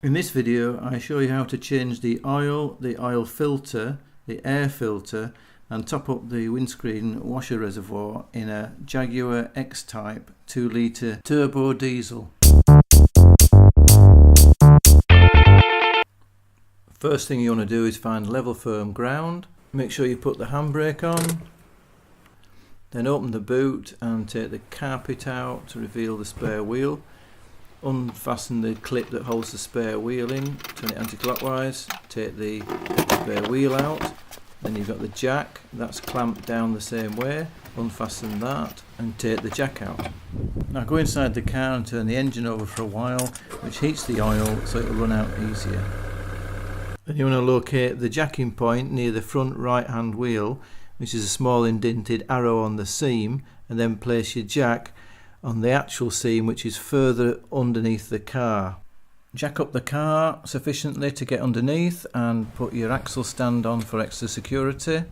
In this video I show you how to change the oil filter, the air filter, and top up the windscreen washer reservoir in a Jaguar X type 2 litre turbo diesel. First thing you want to do is find level firm ground. Make sure you put the handbrake on. Then open the boot and take the carpet out to reveal the spare wheel. Unfasten the clip that holds the spare wheel in, turn it anti-clockwise, take the spare wheel out, then you've got the jack, that's clamped down the same way, unfasten that and take the jack out. Now go inside the car and turn the engine over for a while, which heats the oil so it'll run out easier. Then you want to locate the jacking point near the front right hand wheel, which is a small indented arrow on the seam, and then place your jack on the actual seam which is further underneath the car. Jack up the car sufficiently to get underneath and put your axle stand on for extra security.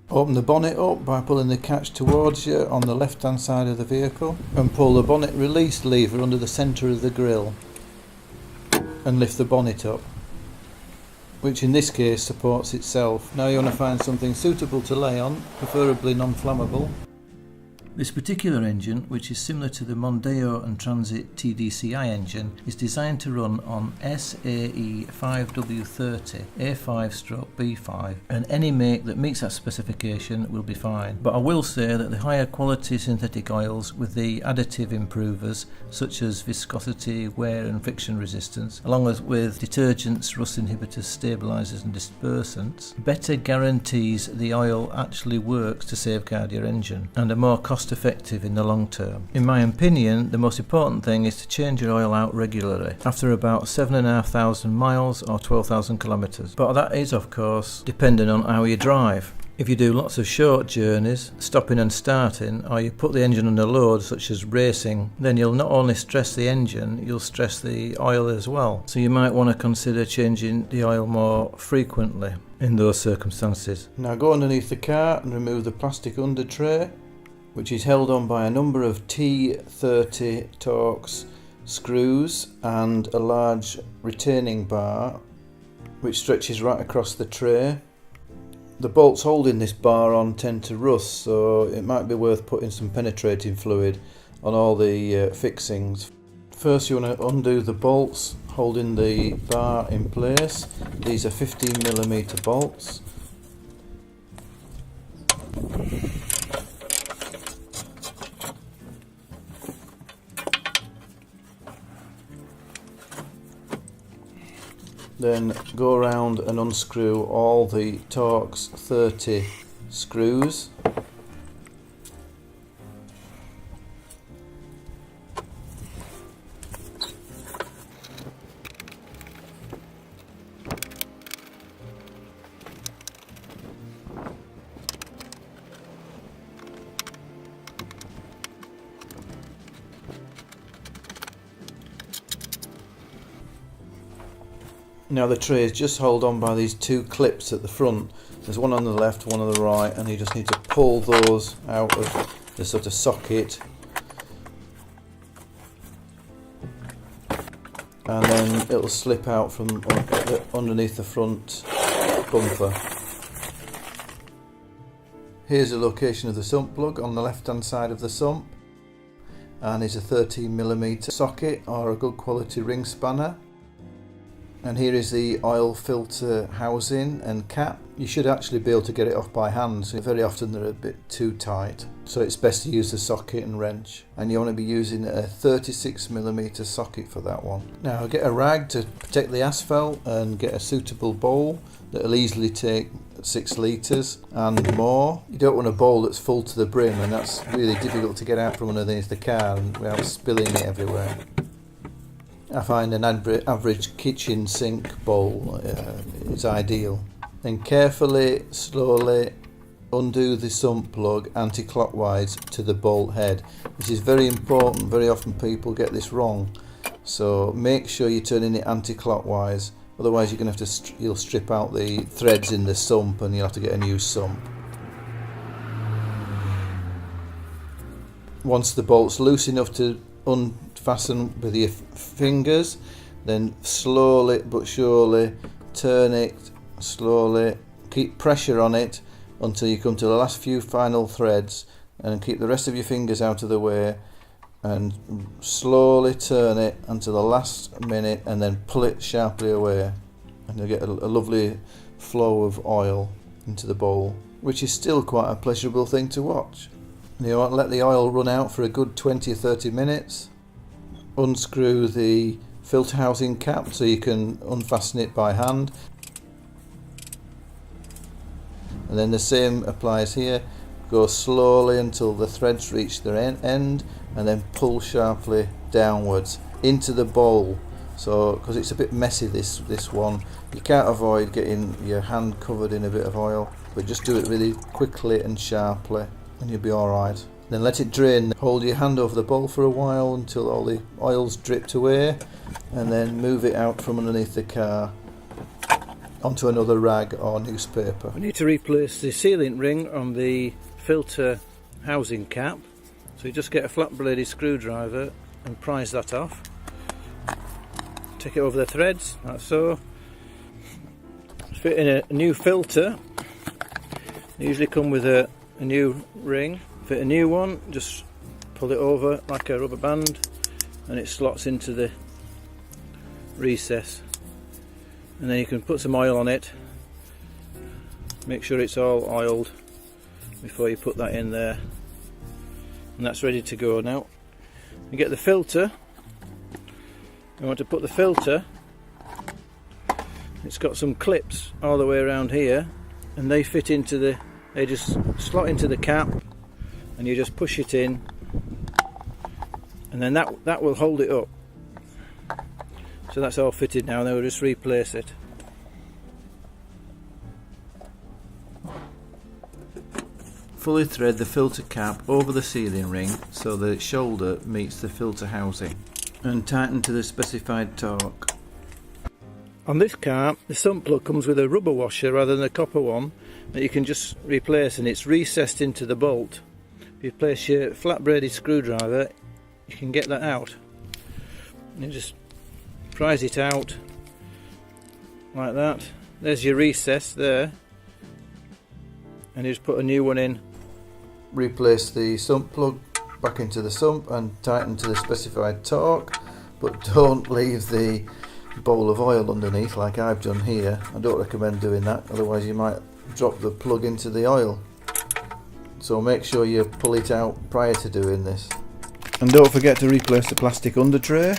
Open the bonnet up by pulling the catch towards you on the left hand side of the vehicle and pull the bonnet release lever under the centre of the grille and lift the bonnet up, which in this case supports itself. Now you want to find something suitable to lay on, preferably non-flammable. This particular engine, which is similar to the Mondeo and Transit TDCi engine, is designed to run on SAE 5W30 A5/B5, and any make that meets that specification will be fine. But I will say that the higher quality synthetic oils with the additive improvers such as viscosity, wear and friction resistance, along with detergents, rust inhibitors, stabilisers and dispersants, better guarantees the oil actually works to safeguard your engine and are more cost effective in the long term. In my opinion, the most important thing is to change your oil out regularly after about 7,500 miles or 12,000 kilometres. But that is of course dependent on how you drive. If you do lots of short journeys, stopping and starting, or you put the engine under load such as racing, then you'll not only stress the engine, you'll stress the oil as well. So you might want to consider changing the oil more frequently in those circumstances. Now go underneath the car and remove the plastic under tray, which is held on by a number of T30 Torx screws and a large retaining bar which stretches right across the tray. The bolts holding this bar on tend to rust, so it might be worth putting some penetrating fluid on all the fixings. First you want to undo the bolts holding the bar in place. These are 15mm bolts. Then go around and unscrew all the Torx 30 screws. Now the tray is just held on by these two clips at the front. There's one on the left, one on the right, and you just need to pull those out of the sort of socket, and then it'll slip out from underneath the front bumper. Here's the location of the sump plug on the left hand side of the sump, and it's a 13mm socket or a good quality ring spanner. And here is the oil filter housing and cap. You should actually be able to get it off by hand, so very often they're a bit too tight, so it's best to use the socket and wrench, and you want to be using a 36mm socket for that one. Now get a rag to protect the asphalt and get a suitable bowl that will easily take 6 litres and more. You don't want a bowl that's full to the brim, and that's really difficult to get out from underneath the car and without spilling it everywhere. I find an average kitchen sink bowl is ideal. Then carefully, slowly undo the sump plug anti-clockwise to the bolt head. This is very important. Very often people get this wrong, so make sure you're turning it anti-clockwise. Otherwise you're going to have to you'll strip out the threads in the sump and you'll have to get a new sump. Once the bolt's loose enough to fasten with your fingers, then slowly but surely turn it slowly, keep pressure on it until you come to the last few final threads, and keep the rest of your fingers out of the way, and slowly turn it until the last minute, and then pull it sharply away, and you'll get a lovely flow of oil into the bowl, which is still quite a pleasurable thing to watch. You want to let the oil run out for a good 20 or 30 minutes. Unscrew the filter housing cap so you can unfasten it by hand, and then the same applies here. Go slowly until the threads reach their end, and then pull sharply downwards into the bowl. So, because it's a bit messy, this one, you can't avoid getting your hand covered in a bit of oil, but just do it really quickly and sharply and you'll be alright. Then let it drain. Hold your hand over the bowl for a while until all the oil's dripped away, and then move it out from underneath the car onto another rag or newspaper. We need to replace the sealant ring on the filter housing cap, so you just get a flat bladed screwdriver and prise that off. Take it over the threads like so. Fit in a new filter. They usually come with a new ring. Fit a new one, just pull it over like a rubber band, and it slots into the recess, and then you can put some oil on it. Make sure it's all oiled before you put that in there, and that's ready to go. Now you get the filter. You want to put the filter, it's got some clips all the way around here, and they fit into they just slot into the cap, and you just push it in, and then that will hold it up. So that's all fitted now. Then we'll just replace it. Fully thread the filter cap over the sealing ring so that its shoulder meets the filter housing, and tighten to the specified torque. On this car, the sump plug comes with a rubber washer rather than a copper one that you can just replace, and it's recessed into the bolt. If you place your flat braided screwdriver, you can get that out. And you just prise it out like that. There's your recess there, and you just put a new one in. Replace the sump plug back into the sump and tighten to the specified torque, but don't leave the bowl of oil underneath like I've done here. I don't recommend doing that, otherwise you might drop the plug into the oil. So make sure you pull it out prior to doing this. And don't forget to replace the plastic under tray.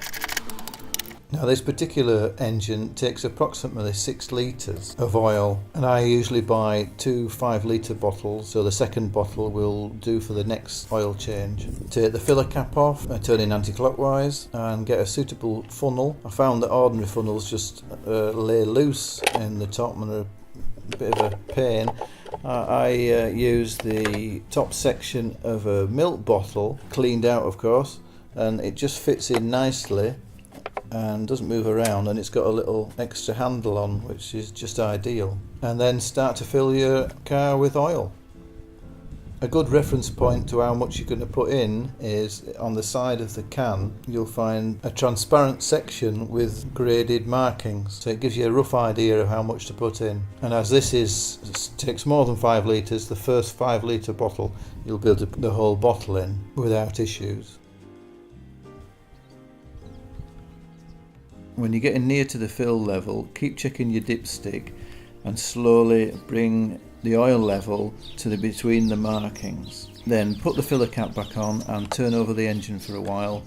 Now this particular engine takes approximately 6 litres of oil, and I usually buy 2 5-litre bottles, so the second bottle will do for the next oil change. Take the filler cap off, turn in anti-clockwise, and get a suitable funnel. I found that ordinary funnels just lay loose in the top and are a bit of a pain. I use the top section of a milk bottle, cleaned out of course, and it just fits in nicely and doesn't move around, and it's got a little extra handle on, which is just ideal. And then start to fill your car with oil. A good reference point to how much you're going to put in is on the side of the can. You'll find a transparent section with graded markings, so it gives you a rough idea of how much to put in. And as this takes more than 5 litres, the first 5-litre bottle you'll be able to put the whole bottle in without issues. When you're getting near to the fill level, keep checking your dipstick and slowly bring the oil level to between the markings. Then put the filler cap back on and turn over the engine for a while.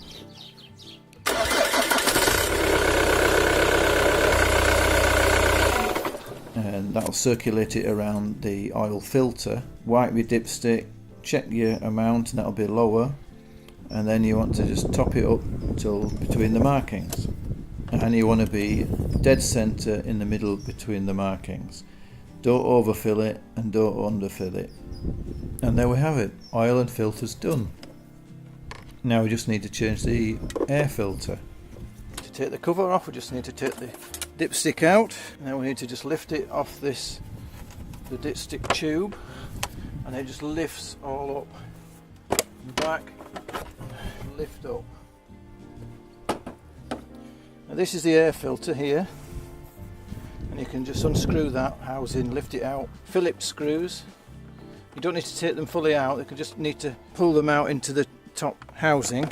And that'll circulate it around the oil filter. Wipe your dipstick, check your amount, and that'll be lower. And then you want to just top it up until between the markings. And you want to be dead centre in the middle between the markings. Don't overfill it and don't underfill it. And there we have it, oil and filters done. Now we just need to change the air filter. To take the cover off, we just need to take the dipstick out. Now we need to just lift it off the dipstick tube, and it just lifts all up and back, lift up. Now this is the air filter here, and you can just unscrew that housing, lift it out. Phillips screws. You don't need to take them fully out, you can just need to pull them out into the top housing.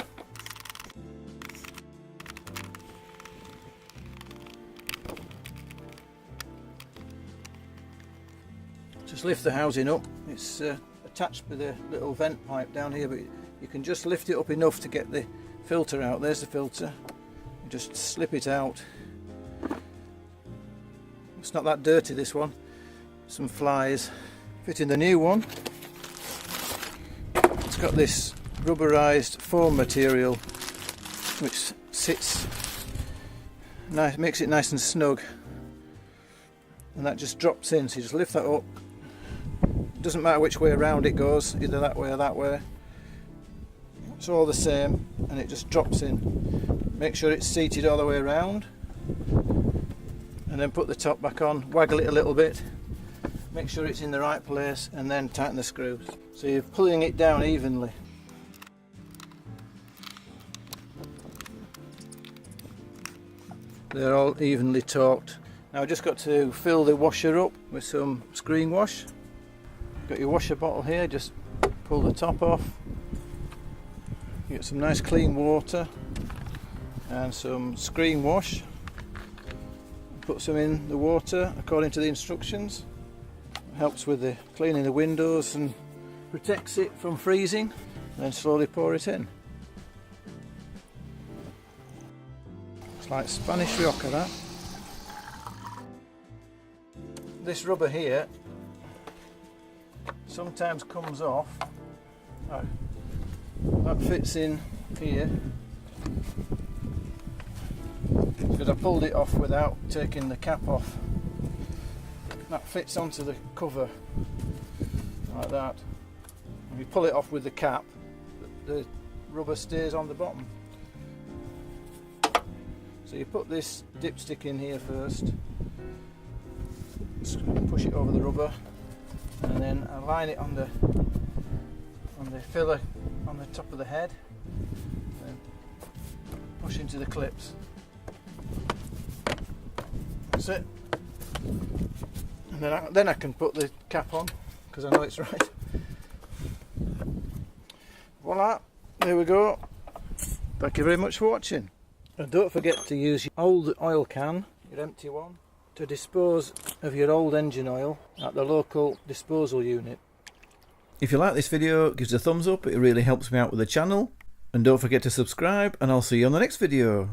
Just lift the housing up. It's attached with a little vent pipe down here, but you can just lift it up enough to get the filter out. There's the filter. You just slip it out. It's not that dirty, this one. Some flies. Fitting the new one. It's got this rubberized foam material which sits nice, makes it nice and snug, and that just drops in, so you just lift that up. It doesn't matter which way around it goes, either that way or that way, it's all the same, and it just drops in. Make sure it's seated all the way around, and then put the top back on, waggle it a little bit, make sure it's in the right place, and then tighten the screws. So you're pulling it down evenly. They're all evenly torqued. Now I've just got to fill the washer up with some screen wash. Got your washer bottle here, just pull the top off. You get some nice clean water and some screen wash. Put some in the water according to the instructions. Helps with the cleaning the windows and protects it from freezing. And then slowly pour it in. It's like Spanish rocker, that. This rubber here sometimes comes off. Oh, that fits in here because I pulled it off without taking the cap off. That fits onto the cover like that. If you pull it off with the cap, the rubber stays on the bottom. So you put this dipstick in here first, push it over the rubber, and then align it on the filler on the top of the head, and push into the clips. That's it. And then I can put the cap on because I know it's right. Voila, there we go. Thank you very much for watching. And don't forget to use your old oil can, your empty one, to dispose of your old engine oil at the local disposal unit. If you like this video, give us a thumbs up, it really helps me out with the channel. And don't forget to subscribe, and I'll see you on the next video.